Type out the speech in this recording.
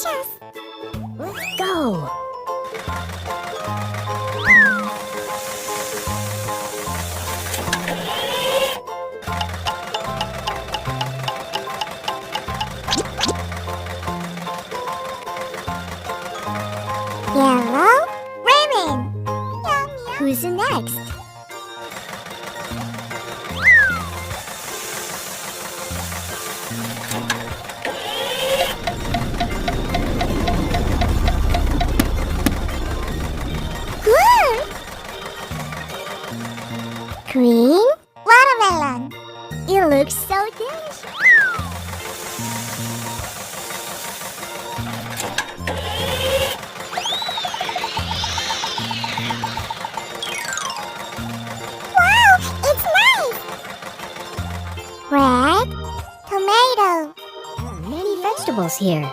delicious. Let's go. Yellow ribbon. Yum, yum. Who's next? Good. Green? Watermelon. It looks so delicious. Wow, it's nice. Red tomato. Many vegetables here.